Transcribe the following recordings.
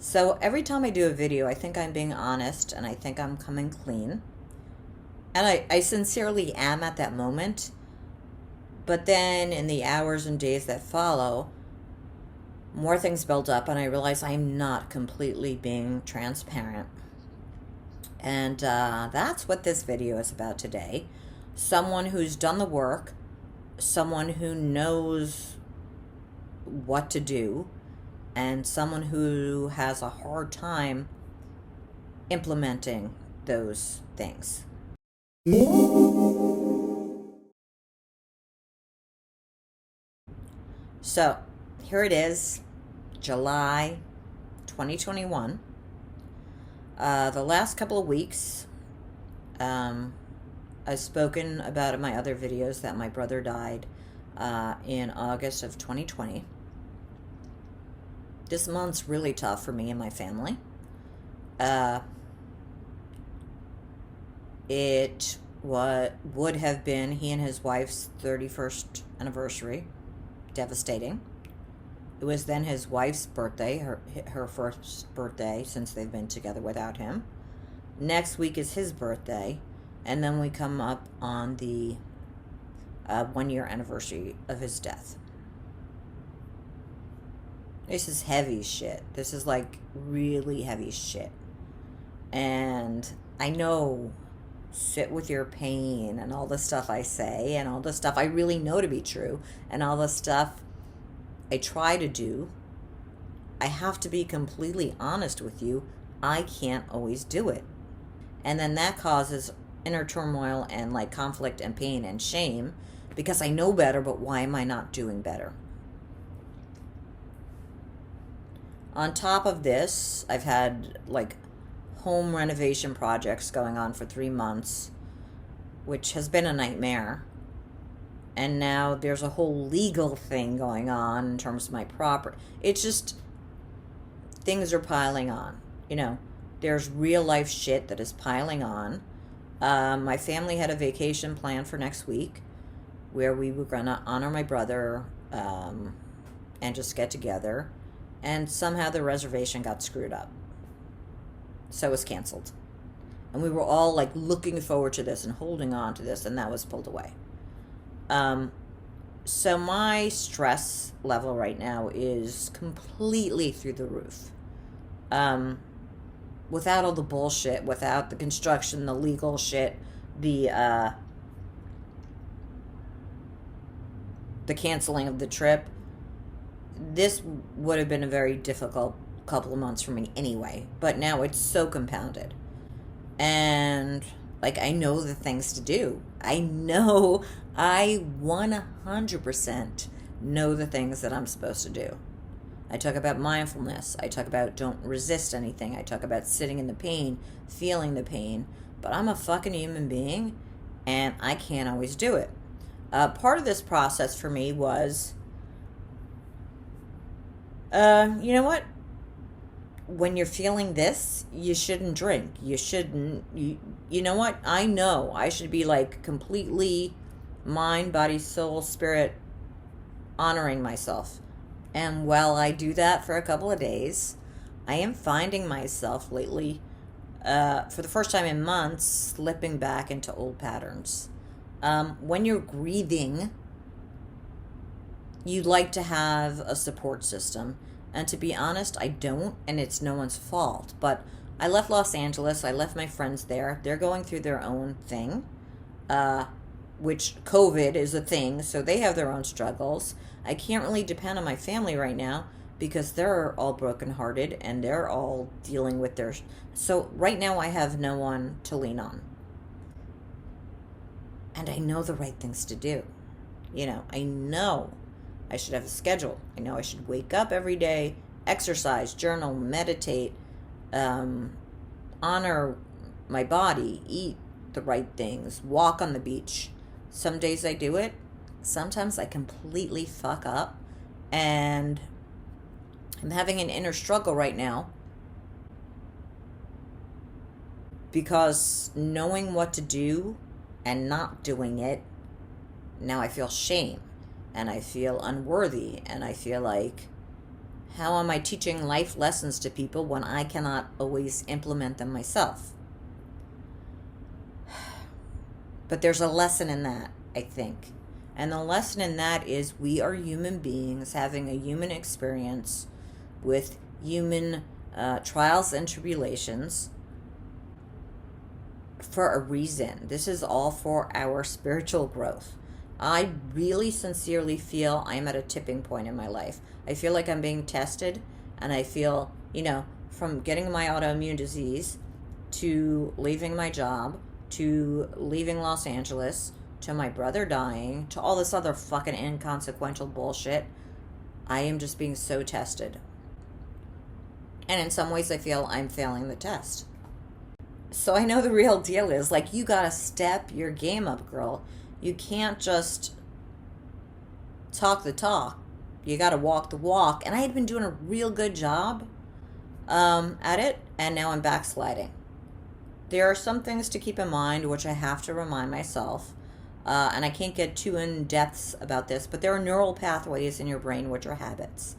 So every time I do a video, I think I'm being honest and I think I'm coming clean. And I sincerely am at that moment. But then in the hours and days that follow, more things build up and I realize I'm not completely being transparent. And that's what this video is about today. Someone who's done the work, someone who knows what to do, and someone who has a hard time implementing those things. So here it is, July 2021. The last couple of weeks, I've spoken about in my other videos that my brother died in August of 2020. This month's really tough for me and my family. It would have been he and his wife's 31st anniversary. Devastating. It was then his wife's birthday, her first birthday since they've been together without him. Next week is his birthday, and then we come up on the 1-year anniversary of his death. This is heavy shit. This is like really heavy shit. And I know, sit with your pain and all the stuff I say and all the stuff I really know to be true and all the stuff I try to do. I have to be completely honest with you. I can't always do it. And then that causes inner turmoil and like conflict and pain and shame because I know better, but why am I not doing better? On top of this, I've had like home renovation projects going on for 3 months, which has been a nightmare. And now there's a whole legal thing going on in terms of my property. It's just, things are piling on. You know, there's real life shit that is piling on. My family had a vacation planned for next week where we were going to honor my brother and just get together. And somehow the reservation got screwed up. So it was canceled. And we were all like looking forward to this and holding on to this, and that was pulled away. So my stress level right now is completely through the roof. Without all the bullshit, without the construction, the legal shit, the canceling of the trip, this would have been a very difficult couple of months for me anyway, but now it's so compounded. And like, I know the things to do. I 100% know the things that I'm supposed to do. I talk about mindfulness. I talk about don't resist anything. I talk about sitting in the pain, feeling the pain, but I'm a fucking human being and I can't always do it. Part of this process for me was, you know what? When you're feeling this, you shouldn't drink. You shouldn't, you know what? I know I should be like completely mind, body, soul, spirit, honoring myself. And while I do that for a couple of days, I am finding myself lately, for the first time in months, slipping back into old patterns. When you're grieving, you'd like to have a support system. And to be honest, I don't, and it's no one's fault. But I left Los Angeles. I left my friends there. They're going through their own thing, which COVID is a thing, so they have their own struggles. I can't really depend on my family right now because they're all brokenhearted and they're all dealing with their... So right now I have no one to lean on. And I know the right things to do. You know, I know I should have a schedule. I know I should wake up every day, exercise, journal, meditate, honor my body, eat the right things, walk on the beach. Some days I do it. Sometimes I completely fuck up. And I'm having an inner struggle right now because knowing what to do and not doing it, now I feel shame. And I feel unworthy, and I feel like How am I teaching life lessons to people when I cannot always implement them myself? But there's a lesson in that, I think. And the lesson in that is we are human beings having a human experience with human trials and tribulations for a reason. This is all for our spiritual growth. I really sincerely feel I'm at a tipping point in my life. I feel like I'm being tested, and I feel, from getting my autoimmune disease to leaving my job to leaving Los Angeles to my brother dying to all this other fucking inconsequential bullshit, I am just being so tested. And in some ways I feel I'm failing the test. So I know the real deal is, like, you gotta step your game up, girl. You can't just talk the talk. You gotta walk the walk. And I had been doing a real good job at it, and now I'm backsliding. There are some things to keep in mind, which I have to remind myself, and I can't get too in depths about this, but there are neural pathways in your brain which are habits.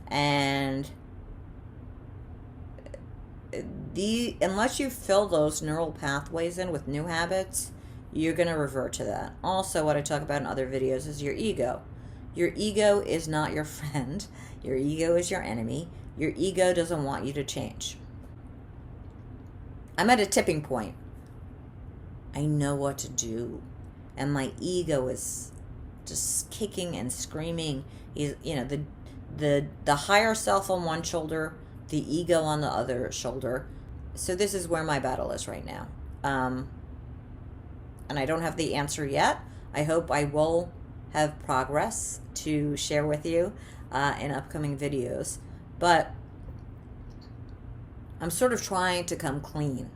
And unless you fill those neural pathways in with new habits, you're going to revert to that. Also, what I talk about in other videos is your ego. Your ego is not your friend. Your ego is your enemy. Your ego doesn't want you to change. I'm at a tipping point. I know what to do. And my ego is just kicking and screaming. The higher self on one shoulder, the ego on the other shoulder. So this is where my battle is right now. And I don't have the answer yet. I hope I will have progress to share with you in upcoming videos. But I'm sort of trying to come clean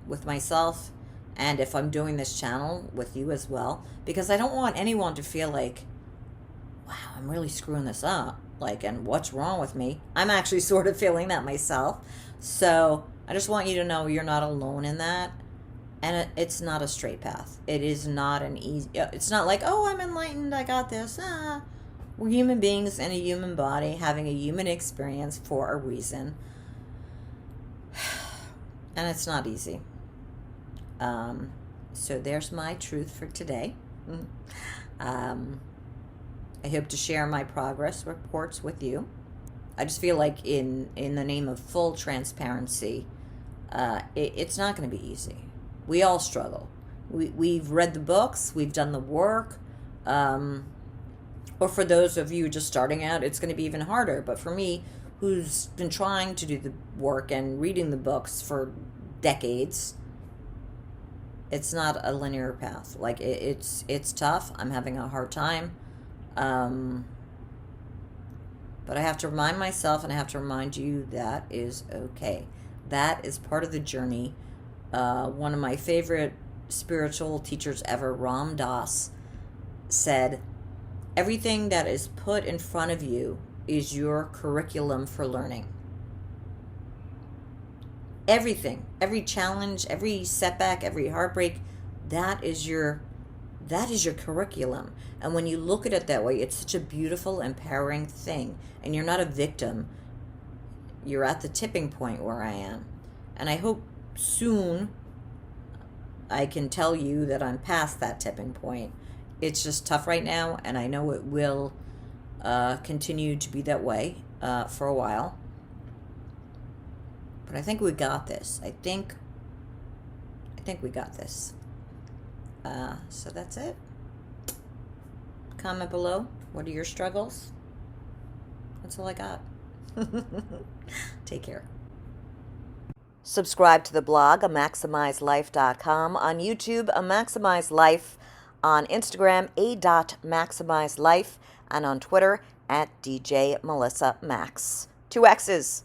with myself, and if I'm doing this channel with you as well, because I don't want anyone to feel like, wow, I'm really screwing this up. Like, and what's wrong with me? I'm actually sort of feeling that myself. So I just want you to know you're not alone in that. And it's not a straight path. It is not an easy, it's not like, oh, I'm enlightened, I got this. We're human beings in a human body having a human experience for a reason. And it's not easy. So there's my truth for today. I hope to share my progress reports with you. I just feel like in the name of full transparency, it's not going to be easy. We all struggle. We've read the books. We've done the work. Or for those of you just starting out, it's going to be even harder. But for me, who's been trying to do the work and reading the books for decades, it's not a linear path. Like, it's tough. I'm having a hard time. But I have to remind myself, and I have to remind you, that is okay. That is part of the journey. One of my favorite spiritual teachers ever, Ram Dass, said, everything that is put in front of you is your curriculum for learning. Everything, every challenge, every setback, every heartbreak, that is your curriculum. And when you look at it that way, it's such a beautiful, empowering thing. And you're not a victim. You're at the tipping point where I am. And I hope soon I can tell you that I'm past that tipping point. It's just tough right now, and I know it will continue to be that way for a while. But I think we got this. I think we got this. So that's it. Comment below. What are your struggles? That's all I got. Take care. Subscribe to the blog, maximizelife.com. On YouTube, maximizelife. On Instagram, maximizelife. And on Twitter, @DJ Melissa Maxx. 2 X's.